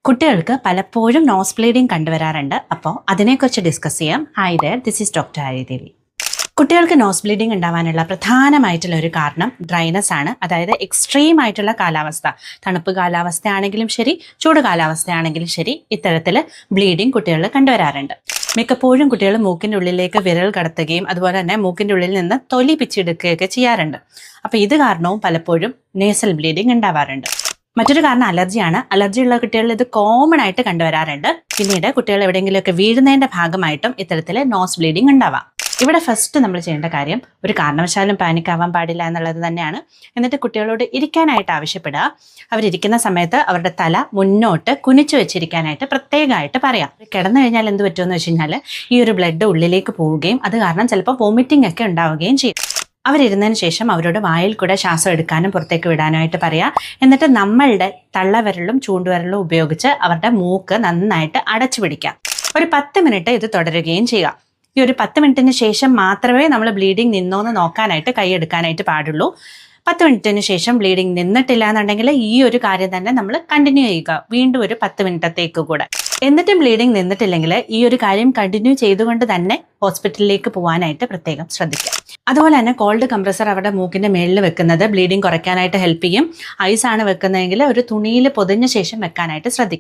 കുട്ടികൾക്ക് പലപ്പോഴും nose bleeding കണ്ടുവരാറുണ്ട്. അപ്പോൾ അതിനെക്കുറിച്ച് ഡിസ്കസ് ചെയ്യാം. Hi there, this is doctor Haridevi. കുട്ടികൾക്ക് നോസ് ബ്ലീഡിംഗ് ഉണ്ടാവാനുള്ള പ്രധാനമായിട്ടുള്ള ഒരു കാരണം ഡ്രൈനസ് ആണ്. അതായത് എക്സ്ട്രീം ആയിട്ടുള്ള കാലാവസ്ഥ, തണുപ്പ് കാലാവസ്ഥയാണെങ്കിലും ശരി, ചൂട് കാലാവസ്ഥയാണെങ്കിലും ശരി, ഇത്തരത്തിൽ ബ്ലീഡിംഗ് കുട്ടികളിൽ കണ്ടുവരാറുണ്ട്. മിക്കപ്പോഴും കുട്ടികൾ മൂക്കിൻ്റെ ഉള്ളിലേക്ക് വിരൽ കടത്തുകയും അതുപോലെ തന്നെ മൂക്കിൻ്റെ ഉള്ളിൽ നിന്ന് തൊലി പിച്ചെടുക്കുകയൊക്കെ ചെയ്യാറുണ്ട്. അപ്പോൾ ഇത് കാരണവും പലപ്പോഴും നേസൽ ബ്ലീഡിംഗ് ഉണ്ടാവാറുണ്ട്. മറ്റൊരു കാരണം അലർജിയാണ്. അലർജി ഉള്ള കുട്ടികളിൽ ഇത് കോമൺ ആയിട്ട് കണ്ടുവരാറുണ്ട്. പിന്നീട് കുട്ടികൾ എവിടെയെങ്കിലുമൊക്കെ വീഴുന്നതിൻ്റെ ഭാഗമായിട്ടും ഇത്തരത്തിൽ നോസ് ബ്ലീഡിംഗ് ഉണ്ടാവാം. ഇവിടെ ഫസ്റ്റ് നമ്മൾ ചെയ്യേണ്ട കാര്യം, ഒരു കാരണവശാലും പാനിക് ആവാൻ പാടില്ല എന്നുള്ളത് തന്നെയാണ്. എന്നിട്ട് കുട്ടികളോട് ഇരിക്കാനായിട്ട് ആവശ്യപ്പെടുക. അവരിയ്ക്കുന്ന സമയത്ത് അവരുടെ തല മുന്നോട്ട് കുനിച്ചു വെച്ചിരിക്കാനായിട്ട് പ്രത്യേകമായിട്ട് പറയാം. കിടന്നു കഴിഞ്ഞാൽ എന്ത് പറ്റുമെന്ന് വെച്ച് കഴിഞ്ഞാൽ ഈ ഒരു ബ്ലഡ് ഉള്ളിലേക്ക് പോവുകയും അത് കാരണം ചിലപ്പോൾ വോമിറ്റിംഗ് ഒക്കെ ഉണ്ടാവുകയും ചെയ്യും. അവരിരുന്നതിന് ശേഷം അവരോട് വായിൽ കൂടെ ശ്വാസം എടുക്കാനും പുറത്തേക്ക് വിടാനായിട്ട് പറയാം. എന്നിട്ട് നമ്മളുടെ തള്ളവിരലും ചൂണ്ടുവിരലും ഉപയോഗിച്ച് അവരുടെ മൂക്ക് നന്നായിട്ട് അടച്ചു പിടിക്കാം. ഒരു 10 മിനിറ്റ് ഇത് തുടരുകയും ചെയ്യുക. ഈ ഒരു 10 മിനിറ്റിന് ശേഷം മാത്രമേ നമ്മൾ ബ്ലീഡിങ് നിന്നോന്ന് നോക്കാനായിട്ട് കൈയെടുക്കാനായിട്ട് പാടുള്ളൂ. 10 മിനിറ്റിന് ശേഷം ബ്ലീഡിങ് നിന്നിട്ടില്ല എന്നുണ്ടെങ്കിൽ ഈ ഒരു കാര്യം തന്നെ നമ്മൾ കണ്ടിന്യൂ ചെയ്യുക, വീണ്ടും ഒരു 10 മിനിറ്റത്തേക്ക് കൂടെ. എന്നിട്ടും ബ്ലീഡിങ് നിന്നിട്ടില്ലെങ്കിൽ ഈ ഒരു കാര്യം കണ്ടിന്യൂ ചെയ്തുകൊണ്ട് തന്നെ ഹോസ്പിറ്റലിലേക്ക് പോകാനായിട്ട് പ്രത്യേകം ശ്രദ്ധിക്കുക. അതുപോലെ തന്നെ കോൾഡ് കംപ്രസർ അവരുടെ മൂക്കിൻ്റെ മേളിൽ വെക്കുന്നത് ബ്ലീഡിങ് കുറയ്ക്കാനായിട്ട് ഹെൽപ്പ് ചെയ്യും. ഐസാണ് വെക്കുന്നതെങ്കിൽ ഒരു തുണിയിൽ പൊതിഞ്ഞ ശേഷം വെക്കാനായിട്ട് ശ്രദ്ധിക്കുക.